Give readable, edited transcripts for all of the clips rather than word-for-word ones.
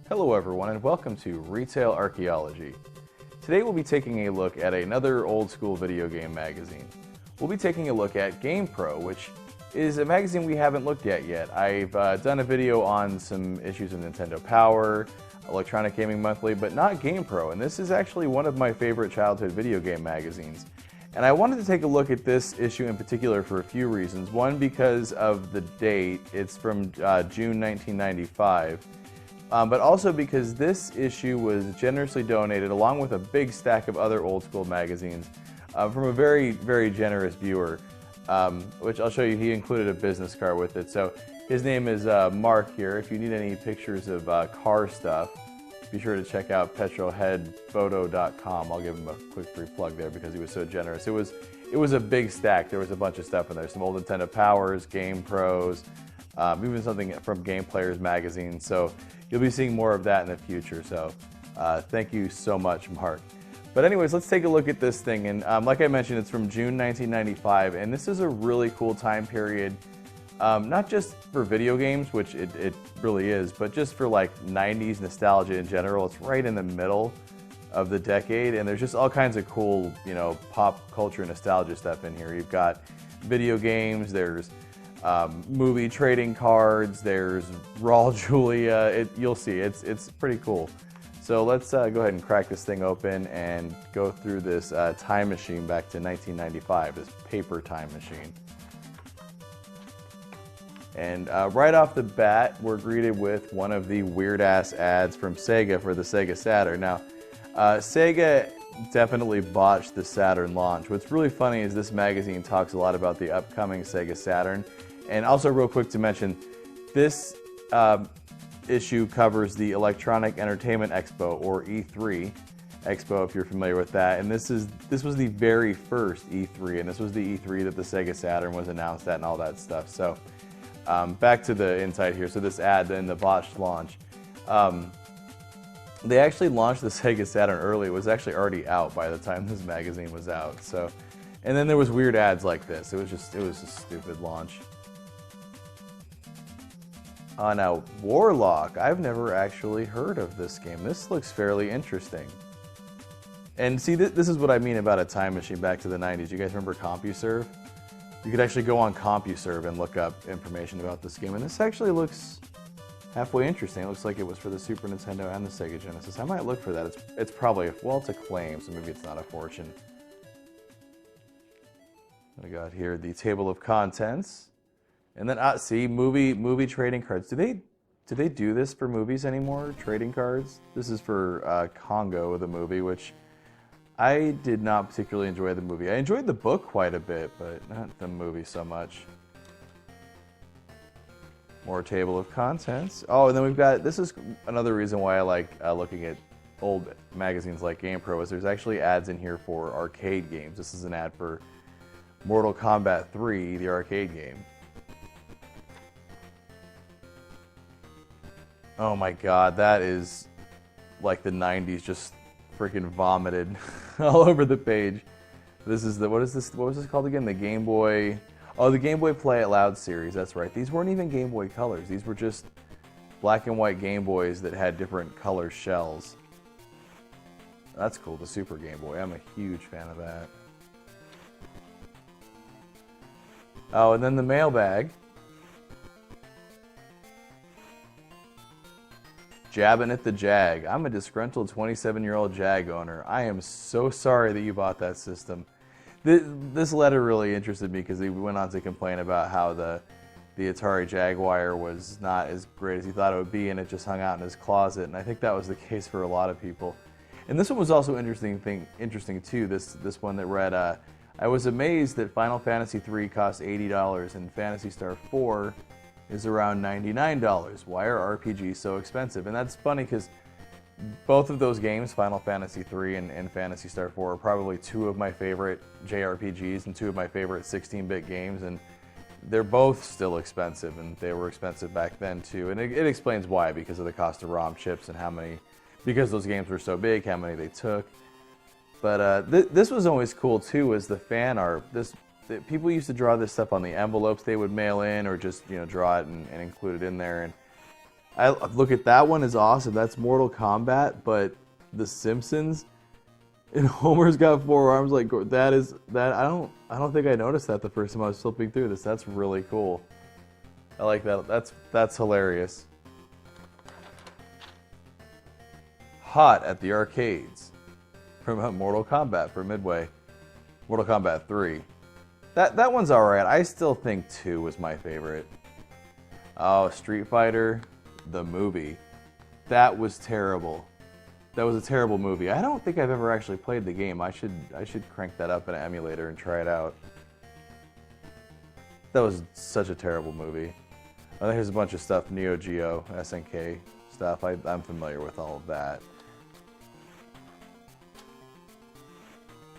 Hello everyone and welcome to Retail Archaeology. Today we'll be taking a look at another old school video game magazine. We'll be taking a look at GamePro, which is a magazine we haven't looked at yet. I've done a video on some issues of Nintendo Power, Electronic Gaming Monthly, but not GamePro, and this is actually one of my favorite childhood video game magazines. And I wanted to take a look at this issue in particular for a few reasons. One, because of the date. It's from June 1995. But also because this issue was generously donated along with a big stack of other old school magazines from a very, very generous viewer, which I'll show you. He included a business card with it. So his name is Mark here. If you need any pictures of car stuff, be sure to check out petrolheadphoto.com. I'll give him a quick free plug there because he was so generous. It was a big stack. There was a bunch of stuff in there. Some old Nintendo Powers, GamePros, even something from Game Players magazine. So you'll be seeing more of that in the future. So thank you so much, Mark. But anyways, let's take a look at this thing. And like I mentioned, it's from June 1995. And this is a really cool time period. Not just for video games, which it really is, but just for like 90s nostalgia in general. It's right in the middle of the decade, and there's just all kinds of cool, pop culture nostalgia stuff in here. You've got video games, there's movie trading cards, there's Raul Julia. You'll see, it's pretty cool. So let's go ahead and crack this thing open and go through this time machine back to 1995, this paper time machine. And right off the bat, we're greeted with one of the weird-ass ads from Sega for the Sega Saturn. Now, Sega definitely botched the Saturn launch. What's really funny is this magazine talks a lot about the upcoming Sega Saturn. And also, real quick to mention, this issue covers the Electronic Entertainment Expo, or E3 Expo, if you're familiar with that. And this was the very first E3, and this was the E3 that the Sega Saturn was announced at and all that stuff. So. Back to the inside here. So this ad in the botched launch. They actually launched the Sega Saturn early. It was actually already out by the time this magazine was out. So, and then there was weird ads like this. It was a stupid launch. Now Warlock. I've never actually heard of this game. This looks fairly interesting. And see, this is what I mean about a time machine back to the 90s. You guys remember CompuServe? You could actually go on CompuServe and look up information about this game, and this actually looks halfway interesting. It looks like it was for the Super Nintendo and the Sega Genesis. I might look for that. It's probably, well, it's a claim, so maybe it's not a fortune. I got here the table of contents, and then see, movie trading cards. Do they do this for movies anymore? Trading cards. This is for Congo, the movie, which I did not particularly enjoy the movie. I enjoyed the book quite a bit, but not the movie so much. More table of contents. Oh, and then we've got, this is another reason why I like looking at old magazines like GamePro, is there's actually ads in here for arcade games. This is an ad for Mortal Kombat 3, the arcade game. Oh my god, that is like the 90s just freaking vomited all over the page. This is what was this called again? The Game Boy, the Game Boy Play It Loud series, that's right. These weren't even Game Boy colors. These were just black and white Game Boys that had different color shells. That's cool, the Super Game Boy. I'm a huge fan of that. Oh, and then the mailbag. Jabbing at the Jag. I'm a disgruntled 27-year-old Jag owner. I am so sorry that you bought that system. This letter really interested me because he went on to complain about how the Atari Jaguar was not as great as he thought it would be, and it just hung out in his closet. And I think that was the case for a lot of people. And this one was also interesting too. This one that read, I was amazed that Final Fantasy III cost $80 and Phantasy Star 4 is around $99. Why are RPGs so expensive? And that's funny because both of those games, Final Fantasy III and Phantasy Star 4, are probably two of my favorite JRPGs and two of my favorite 16-bit games, and they're both still expensive, and they were expensive back then too. And it explains why, because of the cost of ROM chips and how many, because those games were so big, how many they took. But this was always cool too, was the fan art. People used to draw this stuff on the envelopes they would mail in, or just draw it and include it in there. And I look at that one is awesome. That's Mortal Kombat, but The Simpsons and Homer's got 4 arms. Like that is that. I don't think I noticed that the first time I was flipping through this. That's really cool. I like that. That's hilarious. Hot at the arcades from Mortal Kombat for Midway. Mortal Kombat 3. That one's alright. I still think 2 was my favorite. Oh, Street Fighter, the movie. That was terrible. That was a terrible movie. I don't think I've ever actually played the game. I should crank that up in an emulator and try it out. That was such a terrible movie. Oh, here's a bunch of stuff. Neo Geo, SNK stuff. I'm familiar with all of that.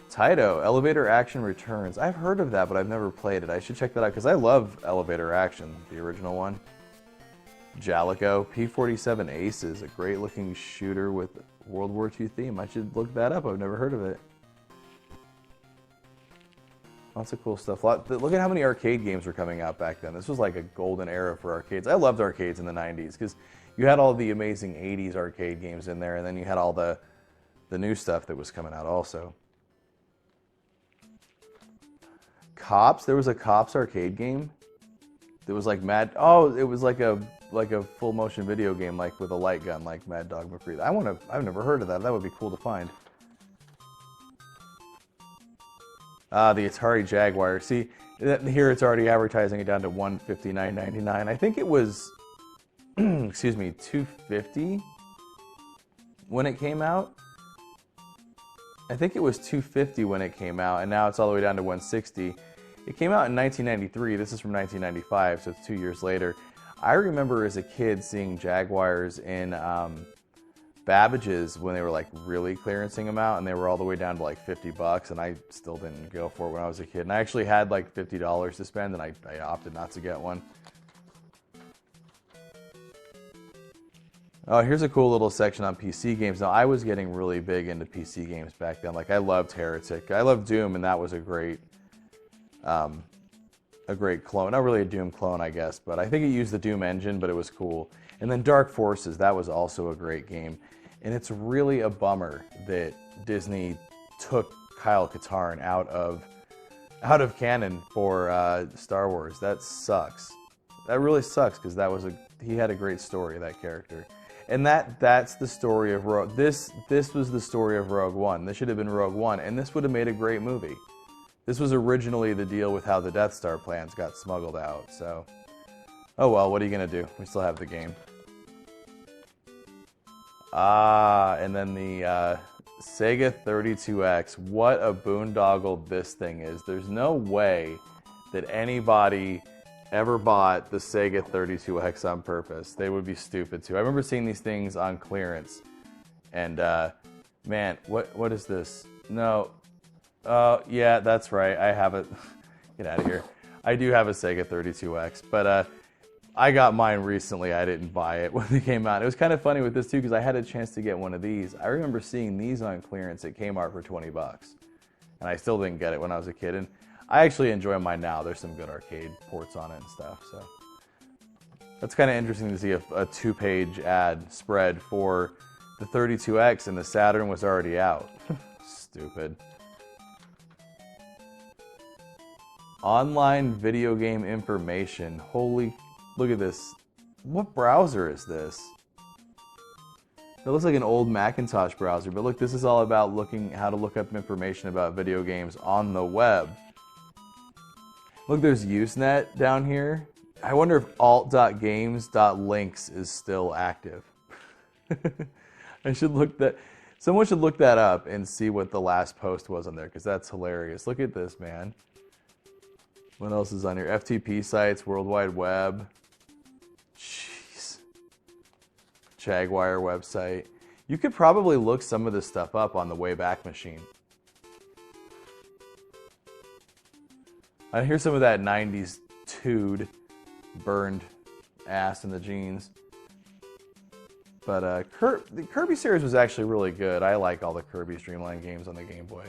Taito, Elevator Action Returns. I've heard of that, but I've never played it. I should check that out because I love Elevator Action, the original one. Jalico, P-47 Aces, a great looking shooter with World War II theme. I should look that up. I've never heard of it. Lots of cool stuff. Look at how many arcade games were coming out back then. This was like a golden era for arcades. I loved arcades in the 90s because you had all the amazing 80s arcade games in there, and then you had all the new stuff that was coming out also. Cops. There was a Cops arcade game. It was like Mad. Oh, it was like a full motion video game, like with a light gun, like Mad Dog McCree. I've never heard of that. That would be cool to find. The Atari Jaguar. See, here it's already advertising it down to $159.99. I think it was, excuse me, $250 when it came out. I think it was $250 when it came out, and now it's all the way down to $160. It came out in 1993. This is from 1995, so it's 2 years later. I remember as a kid seeing Jaguars in Babbage's when they were like really clearancing them out, and they were all the way down to like $50, and I still didn't go for it when I was a kid. And I actually had like $50 to spend, and I opted not to get one. Oh, here's a cool little section on PC games. Now, I was getting really big into PC games back then. Like, I loved Heretic. I loved Doom, and that was a great clone. Not really a Doom clone, I guess, but I think it used the Doom engine, but it was cool. And then Dark Forces, that was also a great game. And it's really a bummer that Disney took Kyle Katarn out of canon for Star Wars. That sucks. That really sucks because he had a great story, that character. And that's the story of Rogue. This was the story of Rogue One. This should have been Rogue One, and this would have made a great movie. This was originally the deal with how the Death Star plans got smuggled out. So, oh well, what are you gonna do? We still have the game. And then the Sega 32X. What a boondoggle this thing is. There's no way that anybody ever bought the Sega 32X on purpose. They would be stupid too. I remember seeing these things on clearance, and man, what is this? No, yeah, that's right. I have it. Get out of here. I do have a Sega 32X, but I got mine recently. I didn't buy it when they came out. It was kind of funny with this too because I had a chance to get one of these. I remember seeing these on clearance at Kmart for $20, and I still didn't get it when I was a kid. And I actually enjoy mine now. There's some good arcade ports on it and stuff. So that's kind of interesting to see a 2-page ad spread for the 32X, and the Saturn was already out. Stupid. Online video game information. Holy, look at this. What browser is this? It looks like an old Macintosh browser, but look, this is all about how to look up information about video games on the web. Look, there's Usenet down here. I wonder if alt.games.links is still active. Someone should look that up and see what the last post was on there, because that's hilarious. Look at this, man. What else is on here? FTP sites, World Wide Web. Jeez. Jaguar website. You could probably look some of this stuff up on the Wayback Machine. Here's some of that 90s tood burned ass in the jeans. But the Kirby series was actually really good. I like all the Kirby Dreamland games on the Game Boy.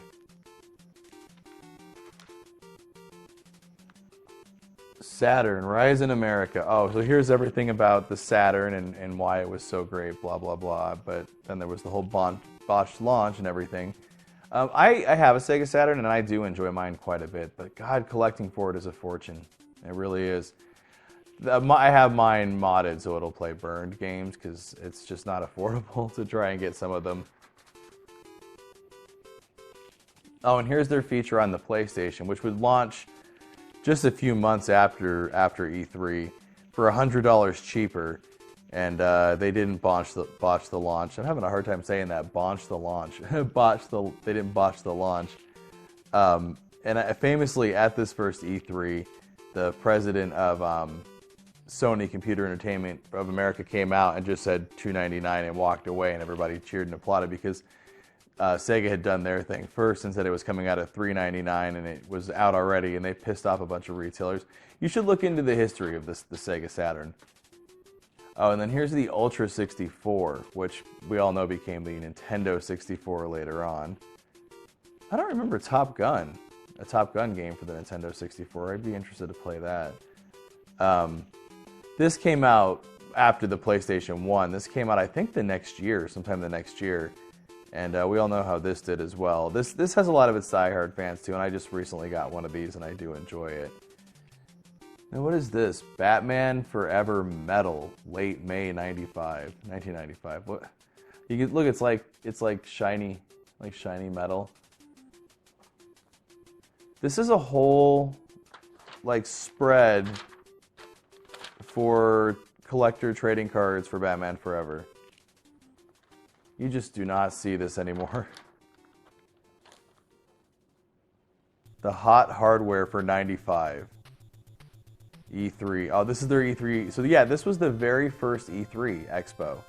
Saturn, Rise in America. Oh, so here's everything about the Saturn and why it was so great, blah, blah, blah. But then there was the whole botched launch and everything. I have a Sega Saturn, and I do enjoy mine quite a bit. But God, collecting for it is a fortune. It really is. I have mine modded so it'll play burned games because it's just not affordable to try and get some of them. Oh, and here's their feature on the PlayStation, which would launch just a few months after E3 for $100 cheaper, and they didn't botch the launch. I'm having a hard time saying that. Botch the launch. They didn't botch the launch. And famously at this first E3, the president of Sony Computer Entertainment of America came out and just said $299 and walked away, and everybody cheered and applauded because Sega had done their thing first and said it was coming out at $399 and it was out already, and they pissed off a bunch of retailers. You should look into the history of the Sega Saturn. Oh, and then here's the Ultra 64, which we all know became the Nintendo 64 later on. I don't remember a Top Gun game for the Nintendo 64. I'd be interested to play that. This came out after the PlayStation 1. This came out, I think, the next year, sometime the next year. And we all know how this did as well. This has a lot of its diehard fans too, and I just recently got one of these, and I do enjoy it. Now, what is this? Batman Forever Metal, late May 1995. What? You can look. It's like shiny metal. This is a whole spread for collector trading cards for Batman Forever. You just do not see this anymore. The hot hardware for 95. E3. Oh, this is their E3. So yeah, this was the very first E3 Expo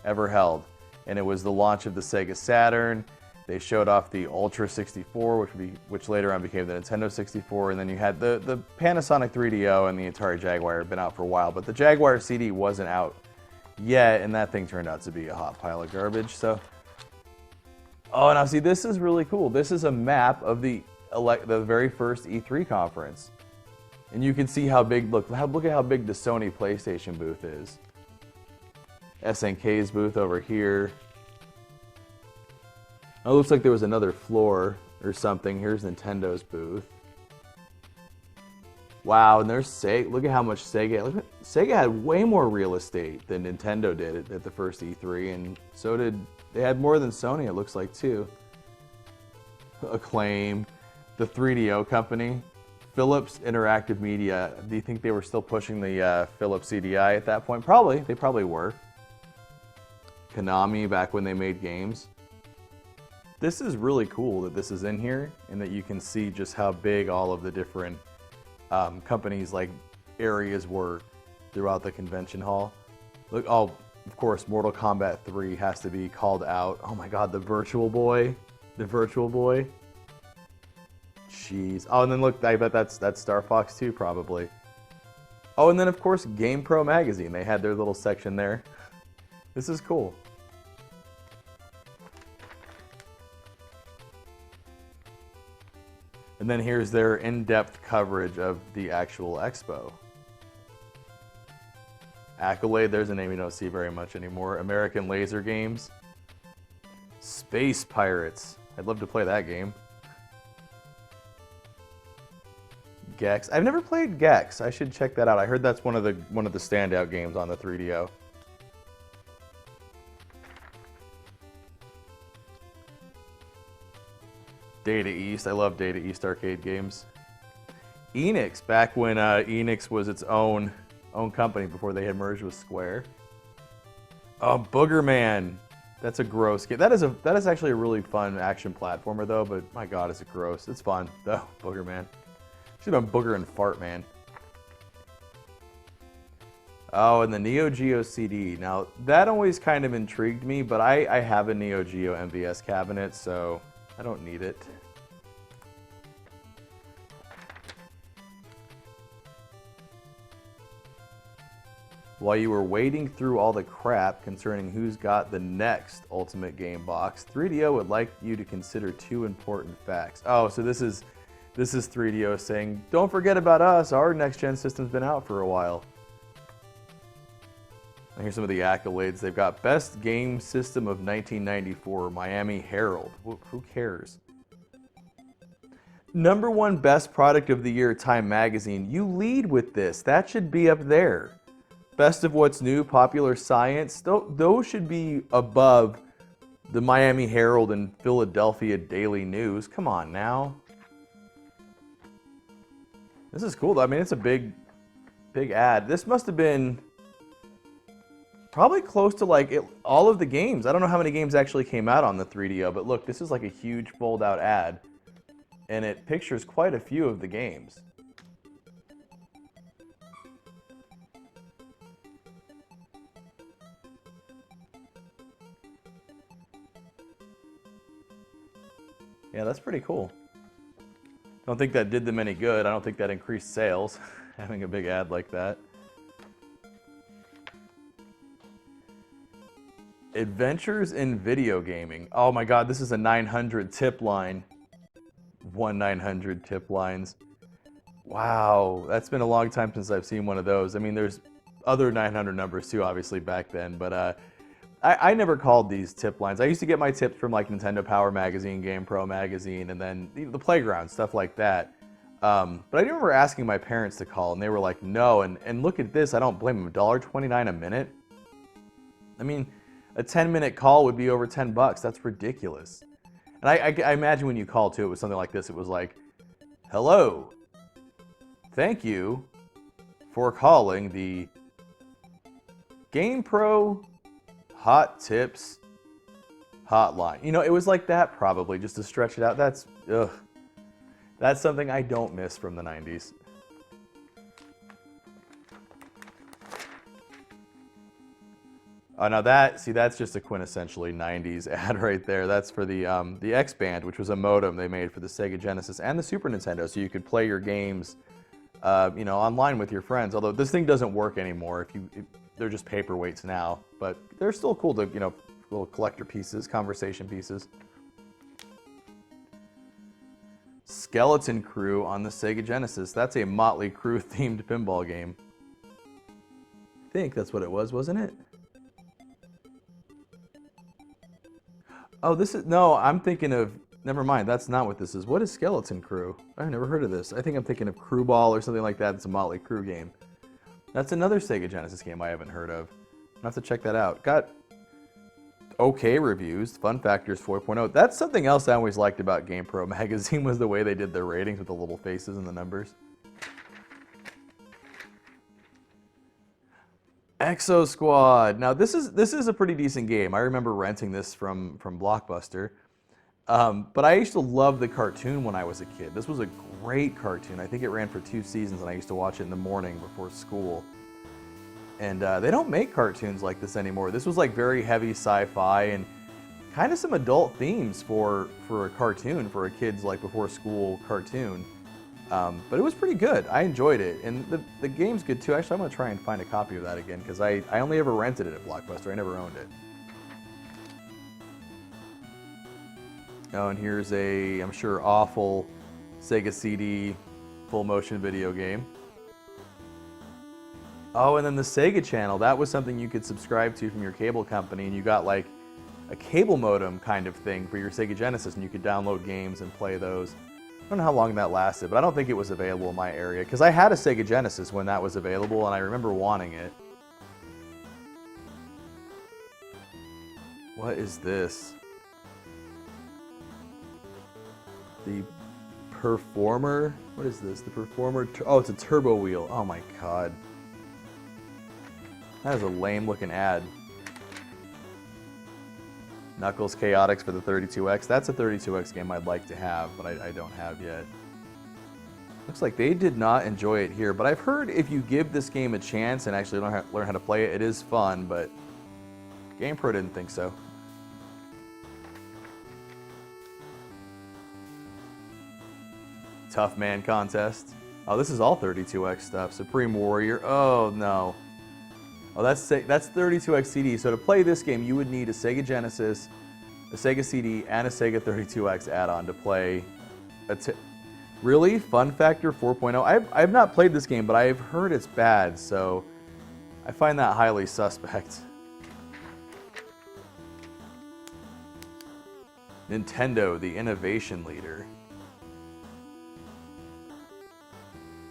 ever held. And it was the launch of the Sega Saturn. They showed off the Ultra 64, which later on became the Nintendo 64. And then you had the Panasonic 3DO and the Atari Jaguar had been out for a while. But the Jaguar CD wasn't out yet, and that thing turned out to be a hot pile of garbage. So, oh, now see, this is really cool. This is a map of the very first E3 conference, and you can see how big. Look at how big the Sony PlayStation booth is. SNK's booth over here. Oh, it looks like there was another floor or something. Here's Nintendo's booth. Wow, and there's Sega. Look at how much Sega. Sega had way more real estate than Nintendo did at the first E3, and so did they had more than Sony. It looks like too. Acclaim, the 3DO company, Philips Interactive Media. Do you think they were still pushing the Philips CDI at that point? Probably. They probably were. Konami back when they made games. This is really cool that this is in here and that you can see just how big all of the different companies areas were throughout the convention hall. Look, oh, of course, Mortal Kombat 3 has to be called out. Oh my God, the Virtual Boy. Jeez. Oh, and then look, I bet that's Star Fox 2 probably. Oh, and then of course, GamePro magazine. They had their little section there. This is cool. And then here's their in-depth coverage of the actual expo. Accolade, there's a name you don't see very much anymore. American Laser Games. Space Pirates. I'd love to play that game. Gex. I've never played Gex. I should check that out. I heard that's one of the standout games on the 3DO. Data East. I love Data East arcade games. Enix, back when Enix was its own company before they had merged with Square. Oh, Boogerman. That's a gross game. That is actually a really fun action platformer though, but my God, is it gross. It's fun though, Boogerman. Should have been Booger and Fart Man. Oh, and the Neo Geo CD. Now, that always kind of intrigued me, but I have a Neo Geo MVS cabinet, so I don't need it. While you were wading through all the crap concerning who's got the next Ultimate Game box, 3DO would like you to consider two important facts. Oh, so this is This is 3DO saying, don't forget about us, our next-gen system's been out for a while. And here's some of the accolades. They've got Best Game System of 1994, Miami Herald. Who cares? #1 Best Product of the Year, Time Magazine. You lead with this. That should be up there. Best of What's New, Popular Science. Those should be above the Miami Herald and Philadelphia Daily News. Come on now. This is cool though. I mean, it's a big ad. This must have been probably close to like all of the games. I don't know how many games actually came out on the 3DO, but look, this is like a huge fold out ad. And it pictures quite a few of the games. Yeah, that's pretty cool. Don't think that did them any good. I don't think that increased sales, having a big ad like that. Adventures in Video Gaming. Oh my god, this is a 900 tip line. 1-900 tip lines. Wow, that's been a long time since I've seen one of those. I mean, there's other 900 numbers too, obviously, back then, but I never called these tip lines. I used to get my tips from like Nintendo Power Magazine, GamePro Magazine, and then the Playground, stuff like that. But I remember asking my parents to call, and they were like, no, and look at this, I don't blame them, $1.29 a minute? I mean, a 10-minute call would be over 10 bucks. That's ridiculous. And I imagine when you call too, it was something like this. It was like, hello, thank you for calling the GamePro Hot Tips hotline. You know, it was like that probably, just to stretch it out. That's something I don't miss from the 90s. Oh, now that's just a quintessentially 90s ad right there. That's for the X-Band, which was a modem they made for the Sega Genesis and the Super Nintendo, so you could play your games, you know, online with your friends. Although this thing doesn't work anymore. They're just paperweights now, but they're still cool to, you know, little collector pieces, conversation pieces. Skeleton Crew on the Sega Genesis. That's a Motley Crue themed pinball game. I think that's what it was, wasn't it? Oh, this is, no, I'm thinking of, never mind, that's not what this is. What is Skeleton Crew? I've never heard of this. I think I'm thinking of Crew Ball or something like that. It's a Motley Crue game. That's another Sega Genesis game I haven't heard of. I'll have to check that out. Got okay reviews. Fun Factors 4.0. That's something else I always liked about GamePro magazine, was the way they did their ratings with the little faces and the numbers. Exo Squad. Now this is a pretty decent game. I remember renting this from Blockbuster. But I used to love the cartoon when I was a kid. This was a great cartoon. I think it ran for 2 seasons, and I used to watch it in the morning before school. And they don't make cartoons like this anymore. This was like very heavy sci-fi and kind of some adult themes for a cartoon, for a kid's like before school cartoon. But it was pretty good. I enjoyed it. And the game's good too. Actually, I'm going to try and find a copy of that again, because I only ever rented it at Blockbuster. I never owned it. Oh, and here's a, I'm sure, awful Sega CD full motion video game. Oh, and then the Sega Channel. That was something you could subscribe to from your cable company, and you got like a cable modem kind of thing for your Sega Genesis, and you could download games and play those. I don't know how long that lasted, but I don't think it was available in my area, because I had a Sega Genesis when that was available, and I remember wanting it. What is this? The Performer? What is this? The Performer? Oh, it's a turbo wheel. Oh my god. That is a lame looking ad. Knuckles Chaotix for the 32X. That's a 32X game I'd like to have, but I don't have yet. Looks like they did not enjoy it here, but I've heard if you give this game a chance and actually learn how to play it, it is fun, but GamePro didn't think so. Tough Man Contest. Oh, this is all 32X stuff. Supreme Warrior. Oh, no. Oh, that's 32X CD. So to play this game, you would need a Sega Genesis, a Sega CD, and a Sega 32X add-on to play. Really? Fun Factor 4.0? I've not played this game, but I've heard it's bad, so I find that highly suspect. Nintendo, the innovation leader.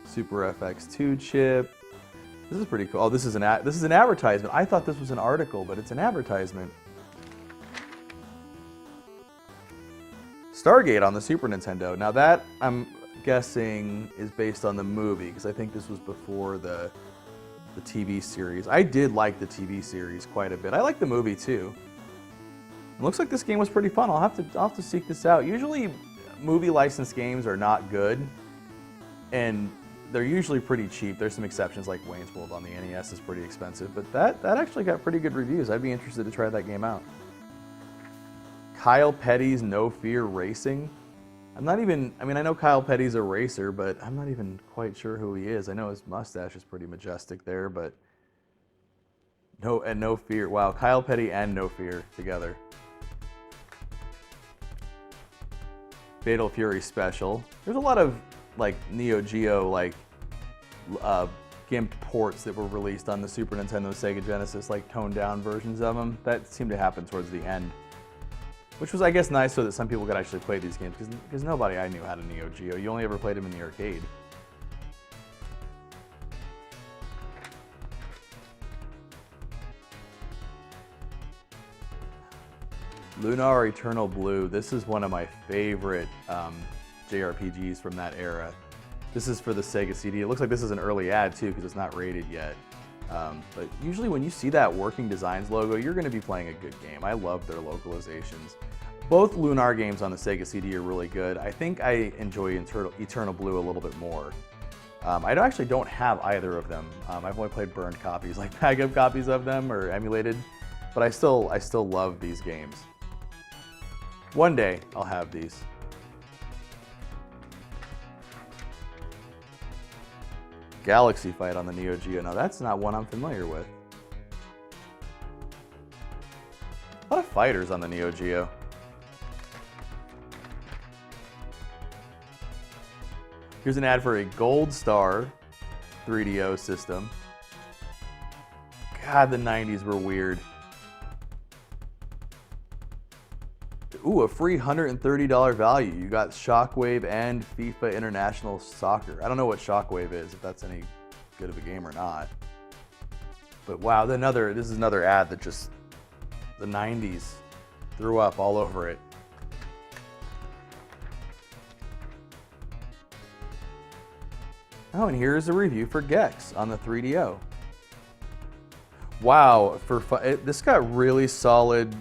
Super FX2 chip. This is pretty cool. Oh, this is an advertisement. I thought this was an article, but it's an advertisement. Stargate on the Super Nintendo. Now that, I'm guessing, is based on the movie, because I think this was before the TV series. I did like the TV series quite a bit. I like the movie too. It looks like this game was pretty fun. I'll have to seek this out. Usually, movie licensed games are not good, and they're usually pretty cheap. There's some exceptions, like Wayne's World on the NES is pretty expensive, but that actually got pretty good reviews. I'd be interested to try that game out. Kyle Petty's No Fear Racing. I know Kyle Petty's a racer, but I'm not even quite sure who he is. I know his mustache is pretty majestic there, but No Fear. Wow, Kyle Petty and No Fear together. Fatal Fury Special. There's a lot of like Neo Geo GIMP ports that were released on the Super Nintendo, Sega Genesis, like toned down versions of them. That seemed to happen towards the end, which was, I guess, nice so that some people could actually play these games, because nobody I knew had a Neo Geo. You only ever played them in the arcade. Lunar Eternal Blue. This is one of my favorite JRPGs from that era. This is for the Sega CD. It looks like this is an early ad too, because it's not rated yet. But usually when you see that Working Designs logo, you're going to be playing a good game. I love their localizations. Both Lunar games on the Sega CD are really good. I think I enjoy Eternal Blue a little bit more. I actually don't have either of them. I've only played burned copies, like backup copies of them or emulated, but I still love these games. One day I'll have these. Galaxy Fight on the Neo Geo. Now that's not one I'm familiar with. A lot of fighters on the Neo Geo. Here's an ad for a Gold Star 3DO system. God, the 90s were weird. Ooh, a free $130 value. You got Shockwave and FIFA International Soccer. I don't know what Shockwave is, if that's any good of a game or not. But wow, this is another ad that just, the 90s threw up all over it. Oh, and here's a review for Gex on the 3DO. Wow, this got really solid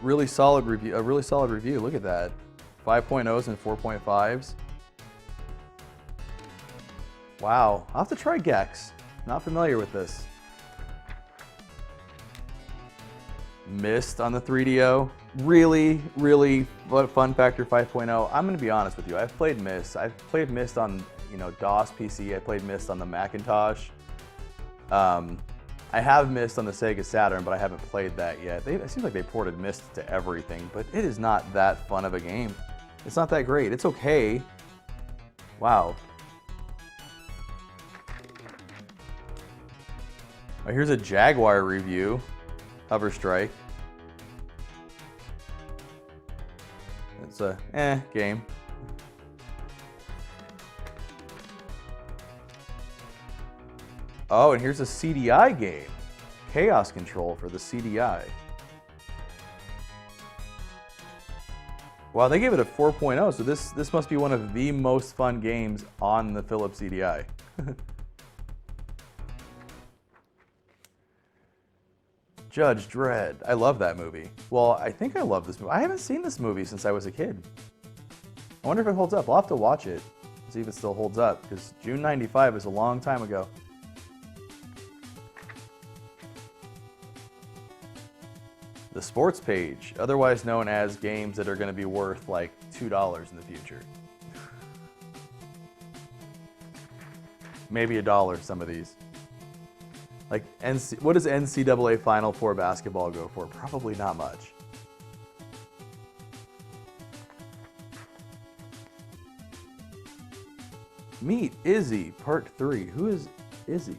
review. A really solid review. Look at that. 5.0s and 4.5s. Wow, I'll have to try Gex. Not familiar with this. Myst on the 3DO. Really Fun Factor 5.0. I'm gonna be honest with you. I've played Myst. I've played Myst on DOS PC. I played Myst on the Macintosh. I have Myst on the Sega Saturn, but I haven't played that yet. It seems like they ported Myst to everything, but it is not that fun of a game. It's not that great. It's okay. Wow. Oh, here's a Jaguar review. Hover Strike. It's a game. Oh, and here's a CDI game. Chaos Control for the CDI. Wow, they gave it a 4.0, so this must be one of the most fun games on the Philips CDI. Judge Dredd. I love that movie. Well, I think I love this movie. I haven't seen this movie since I was a kid. I wonder if it holds up. I'll have to watch it, see if it still holds up, because June '95 is a long time ago. The sports page, otherwise known as games that are going to be worth like $2 in the future. Maybe $1, some of these. Like, what does NCAA Final Four basketball go for? Probably not much. Meet Izzy, Part 3. Who is Izzy?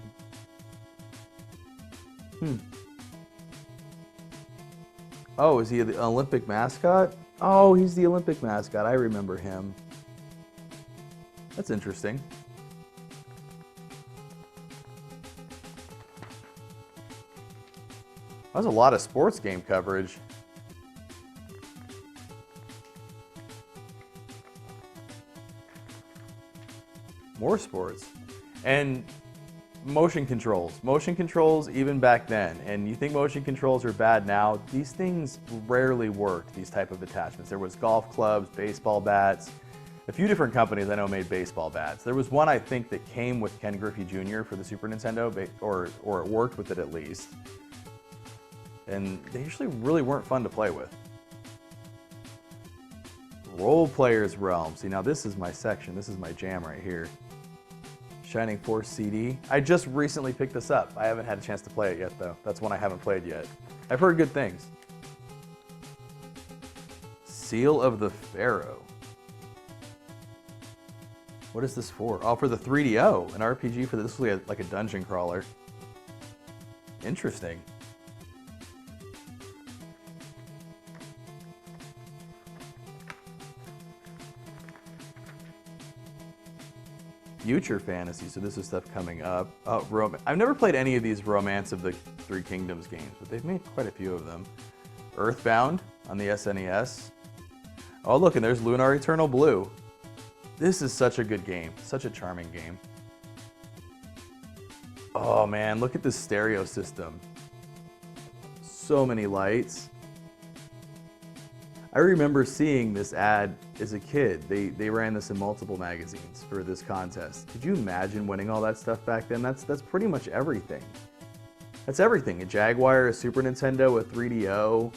Oh, is he the Olympic mascot? Oh, he's the Olympic mascot. I remember him. That's interesting. That was a lot of sports game coverage. More sports. And motion controls. Motion controls even back then. And you think motion controls are bad now? These things rarely worked, these type of attachments. There was golf clubs, baseball bats. A few different companies I know made baseball bats. There was one I think that came with Ken Griffey Jr. for the Super Nintendo, or it worked with it at least. And they usually really weren't fun to play with. Role Players Realm. See, now this is my section. This is my jam right here. Shining Force CD. I just recently picked this up. I haven't had a chance to play it yet, though. That's one I haven't played yet. I've heard good things. Seal of the Pharaoh. What is this for? Oh, for the 3DO. An RPG for this. This was like a dungeon crawler. Interesting. Future Fantasy, so this is stuff coming up. I've never played any of these Romance of the Three Kingdoms games, but they've made quite a few of them. Earthbound on the SNES. Oh look, and there's Lunar Eternal Blue. This is such a good game, such a charming game. Oh man, look at this stereo system. So many lights. I remember seeing this ad as a kid. They ran this in multiple magazines for this contest. Could you imagine winning all that stuff back then? That's pretty much everything. That's everything. A Jaguar, a Super Nintendo, a 3DO.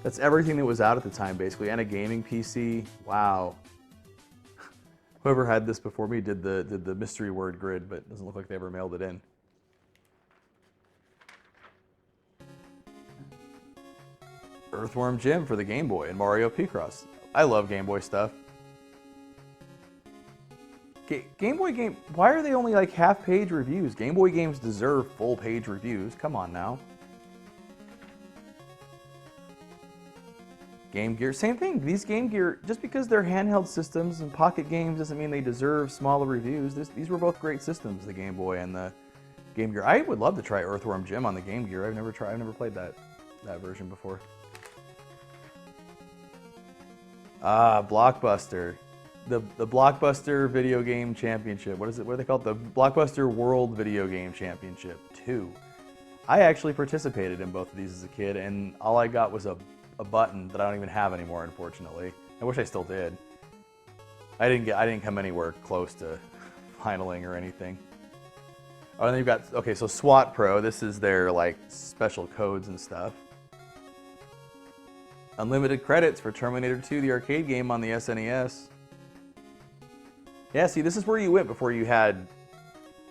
That's everything that was out at the time, basically, and a gaming PC. Wow. Whoever had this before me did the mystery word grid, but it doesn't look like they ever mailed it in. Earthworm Jim for the Game Boy and Mario Picross. I love Game Boy stuff. Game Boy game, why are they only like half-page reviews? Game Boy games deserve full-page reviews. Come on now. Game Gear, same thing. These Game Gear, just because they're handheld systems and pocket games doesn't mean they deserve smaller reviews. These were both great systems, the Game Boy and the Game Gear. I would love to try Earthworm Jim on the Game Gear. I've never played that version before. Ah, Blockbuster. The Blockbuster Video Game Championship. What is it? What are they called? The Blockbuster World Video Game Championship 2. I actually participated in both of these as a kid, and all I got was a button that I don't even have anymore, unfortunately. I wish I still did. I didn't come anywhere close to finaling or anything. Oh, and then you've got, okay, so SWAT Pro. This is their like special codes and stuff. Unlimited credits for Terminator 2, the arcade game on the SNES. Yeah, see, this is where you went before you had,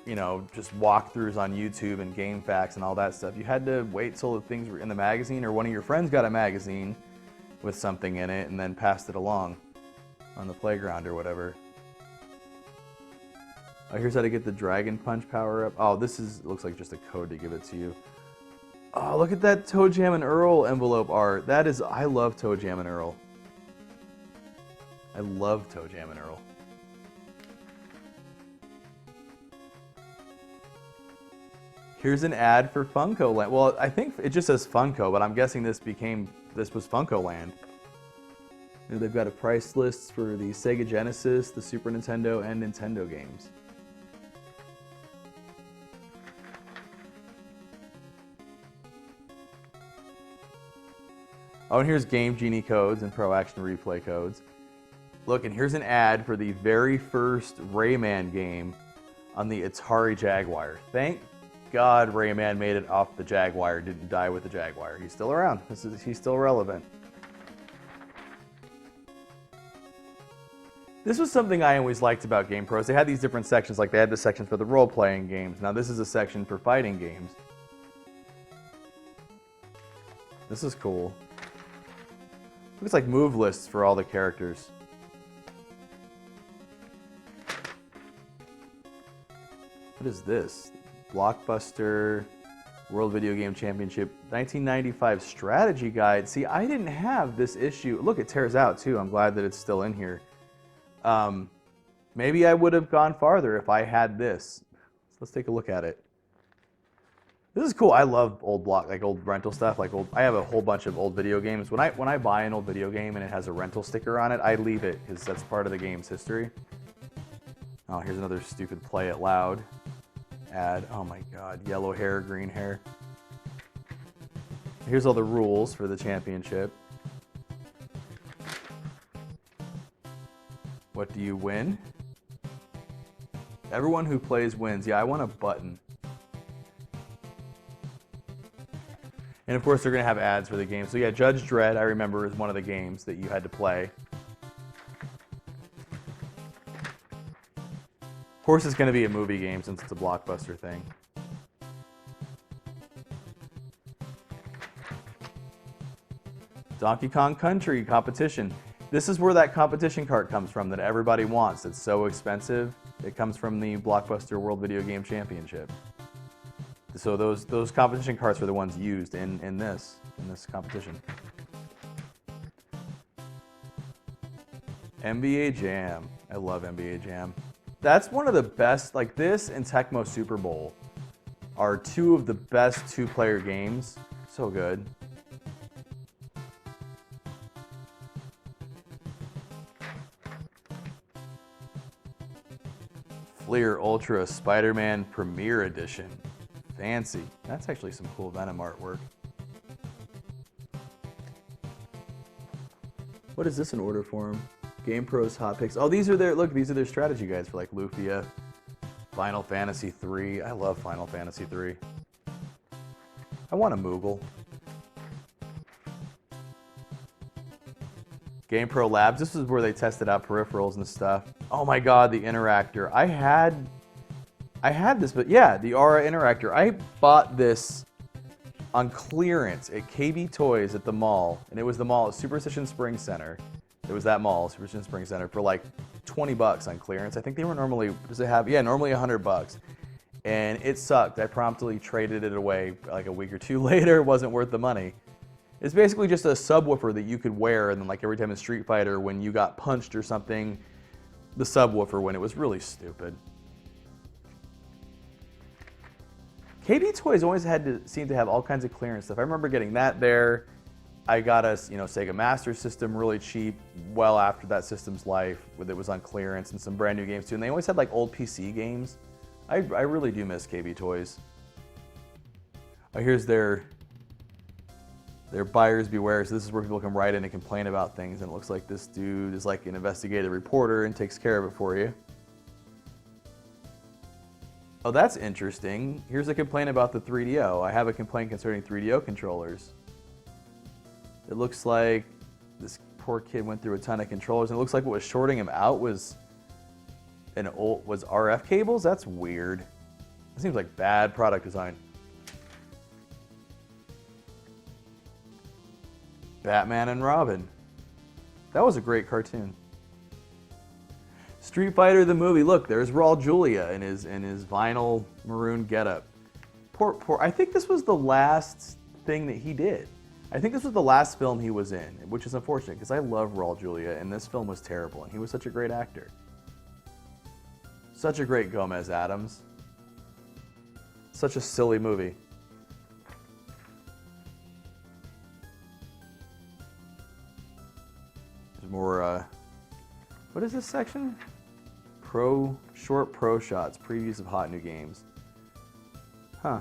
you know, just walkthroughs on YouTube and GameFAQs and all that stuff. You had to wait till the things were in the magazine, or one of your friends got a magazine with something in it and then passed it along on the playground or whatever. Oh, here's how to get the Dragon Punch power up. Oh, looks like just a code to give it to you. Oh, look at that Toe Jam and Earl envelope art. I love Toe Jam and Earl. I love Toe Jam and Earl. Here's an ad for Funko Land. Well, I think it just says Funko, but I'm guessing this was Funko Land. They've got a price list for the Sega Genesis, the Super Nintendo, and Nintendo games. Oh, and here's Game Genie codes and Pro Action Replay codes. Look, and here's an ad for the very first Rayman game on the Atari Jaguar. Thank God Rayman made it off the Jaguar, didn't die with the Jaguar. He's still around. He's still relevant. This was something I always liked about GamePros. They had these different sections, like they had the section for the role-playing games. Now this is a section for fighting games. This is cool. Looks like move lists for all the characters. What is this? Blockbuster World Video Game Championship 1995 strategy guide. See, I didn't have this issue. Look, it tears out too. I'm glad that it's still in here. Maybe I would have gone farther if I had this. So let's take a look at it. This is cool. I love old old rental stuff. I have a whole bunch of old video games. When I buy an old video game and it has a rental sticker on it, I leave it because that's part of the game's history. Oh, here's another stupid play it loud ad. Oh my God, yellow hair, green hair. Here's all the rules for the championship. What do you win? Everyone who plays wins. Yeah, I want a button. And of course, they're going to have ads for the game. So yeah, Judge Dredd, I remember, is one of the games that you had to play. Of course, it's going to be a movie game since it's a Blockbuster thing. Donkey Kong Country competition. This is where that competition cart comes from that everybody wants. It's so expensive. It comes from the Blockbuster World Video Game Championship. So those competition carts are the ones used in this competition. NBA Jam. I love NBA Jam. That's one of the best, like this and Tecmo Super Bowl are two of the best two-player games. So good. Fleer Ultra Spider-Man Premier Edition. Fancy. That's actually some cool Venom artwork. What is this in order form? GamePro's Hot Picks. Oh, these are their strategy guides for like Lufia, Final Fantasy 3. I love Final Fantasy 3. I want a Moogle. GamePro Labs. This is where they tested out peripherals and stuff. Oh my God, the Interactor. I had this, but yeah, the Aura Interactor. I bought this on clearance at KB Toys at the mall, and it was the mall at Superstition Spring Center. It was that mall, Superstition Spring Center, for like 20 bucks on clearance. I think they were normally, normally $100. And it sucked. I promptly traded it away like a week or two later. It wasn't worth the money. It's basically just a subwoofer that you could wear, and then like every time in Street Fighter when you got punched or something, the subwoofer went. It was really stupid. KB Toys always seem to have all kinds of clearance stuff. I remember getting that there. I got a Sega Master System really cheap, well after that system's life, it was on clearance, and some brand new games too. And they always had like old PC games. I really do miss KB Toys. Oh, here's their buyers beware. So this is where people can write in and complain about things, and it looks like this dude is like an investigative reporter and takes care of it for you. Oh, that's interesting. Here's a complaint about the 3DO. I have a complaint concerning 3DO controllers. It looks like this poor kid went through a ton of controllers, and it looks like what was shorting him out was RF cables. That's weird. That seems like bad product design. Batman and Robin. That was a great cartoon. Street Fighter the movie. Look, there's Raul Julia in his vinyl maroon getup. Poor. I think this was the last thing that he did. I think this was the last film he was in, which is unfortunate because I love Raul Julia, and this film was terrible, and he was such a great actor. Such a great Gomez Addams. Such a silly movie. There's more, what is this section? Short pro shots, previews of hot new games. Huh.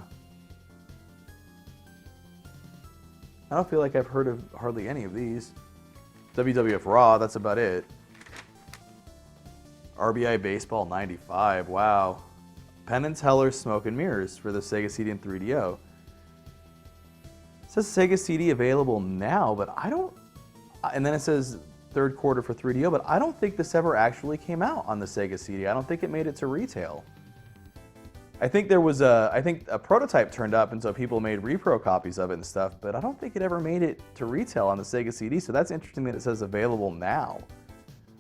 I don't feel like I've heard of hardly any of these. WWF Raw, that's about it. RBI Baseball 95, wow. Penn and Teller's Smoke and Mirrors for the Sega CD and 3DO. It says Sega CD available now, but I don't, and then it says third quarter for 3DO, but I don't think this ever actually came out on the Sega CD. I don't think it made it to retail. I think there was a prototype turned up, and so people made repro copies of it and stuff, but I don't think it ever made it to retail on the Sega CD, so that's interesting that it says available now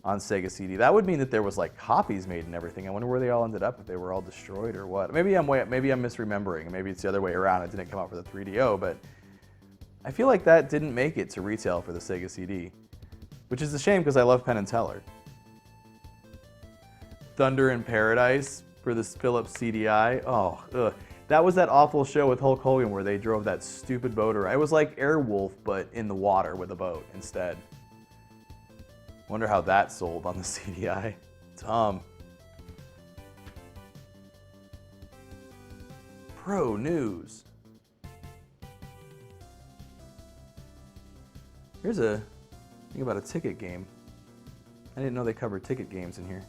on Sega CD. That would mean that there was like copies made and everything. I wonder where they all ended up, if they were all destroyed or what. Maybe I'm misremembering. Maybe it's the other way around. It didn't come out for the 3DO, but I feel like that didn't make it to retail for the Sega CD, which is a shame because I love Penn and Teller. Thunder in Paradise for this Philips CDI. Oh, ugh. That was that awful show with Hulk Hogan where they drove that stupid boat around. It was like Airwolf, but in the water with a boat instead. Wonder how that sold on the CDI. Dumb. Pro News. Here's a thing about a ticket game. I didn't know they covered ticket games in here.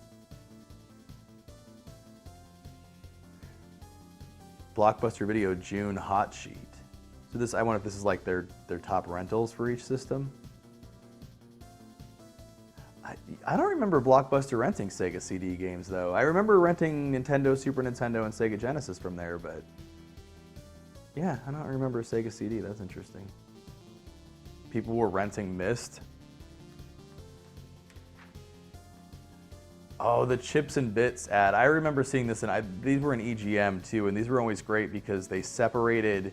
Blockbuster Video June hot sheet. So this, I wonder if this is like their top rentals for each system. I don't remember Blockbuster renting Sega CD games though. I remember renting Nintendo, Super Nintendo, and Sega Genesis from there, but yeah, I don't remember Sega CD. That's interesting. People were renting Myst. Oh, the Chips and Bits ad. I remember seeing this, and these were in EGM too, and these were always great because they separated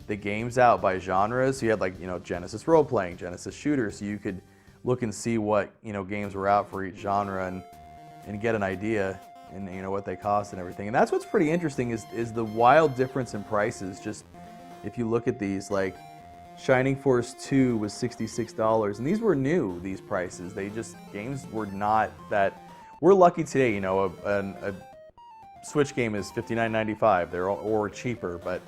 the games out by genres. So you had like, Genesis role-playing, Genesis shooter, so you could look and see what, games were out for each genre and get an idea and, what they cost and everything. And that's what's pretty interesting is the wild difference in prices. Just if you look at these, like Shining Force 2 was $66, and these were new, these prices. Games were not that. We're lucky today, a Switch game is $59.95, or cheaper, but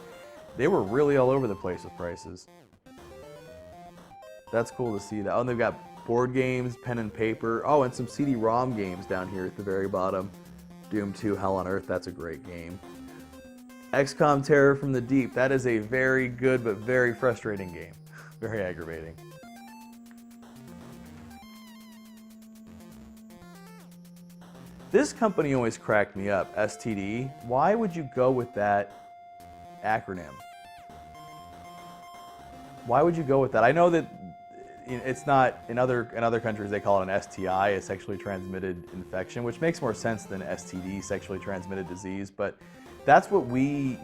they were really all over the place with prices. That's cool to see that. Oh, and they've got board games, pen and paper. Oh, and some CD-ROM games down here at the very bottom. Doom 2, Hell on Earth, that's a great game. XCOM Terror from the Deep, that is a very good but very frustrating game. Very aggravating. This company always cracked me up, STD. Why would you go with that acronym? Why would you go with that? I know that it's not, in other countries they call it an STI, a sexually transmitted infection, which makes more sense than STD, sexually transmitted disease, but that's what we,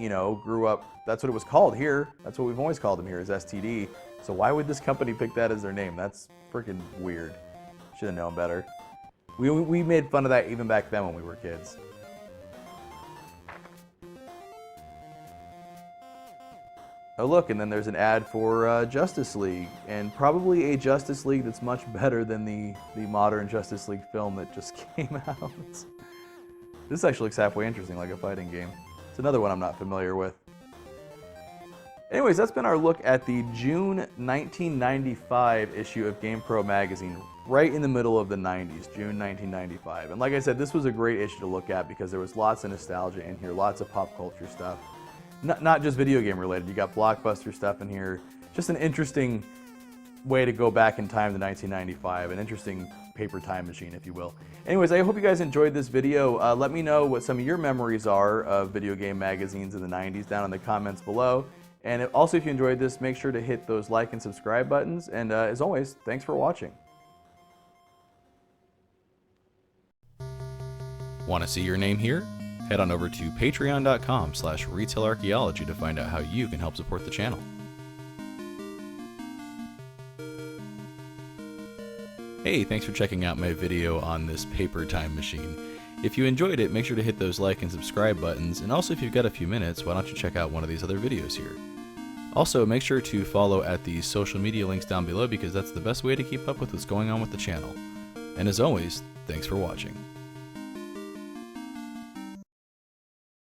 grew up, that's what it was called here. That's what we've always called them here, is STD. So why would this company pick that as their name? That's freaking weird. Should have known better. We made fun of that even back then when we were kids. Oh look, and then there's an ad for Justice League, and probably a Justice League that's much better than the modern Justice League film that just came out. This actually looks halfway interesting, like a fighting game. It's another one I'm not familiar with. Anyways, that's been our look at the June 1995 issue of GamePro magazine, right in the middle of the 90s, June 1995. And like I said, this was a great issue to look at because there was lots of nostalgia in here, lots of pop culture stuff. Not just video game related, you got Blockbuster stuff in here. Just an interesting way to go back in time to 1995, an interesting paper time machine, if you will. Anyways, I hope you guys enjoyed this video. Let me know what some of your memories are of video game magazines in the 90s down in the comments below. And also, if you enjoyed this, make sure to hit those like and subscribe buttons. And as always, thanks for watching. Want to see your name here? Head on over to patreon.com/retailarchaeology to find out how you can help support the channel. Hey, thanks for checking out my video on this paper time machine. If you enjoyed it, make sure to hit those like and subscribe buttons, and also if you've got a few minutes, why don't you check out one of these other videos here. Also, make sure to follow at the social media links down below because that's the best way to keep up with what's going on with the channel. And as always, thanks for watching.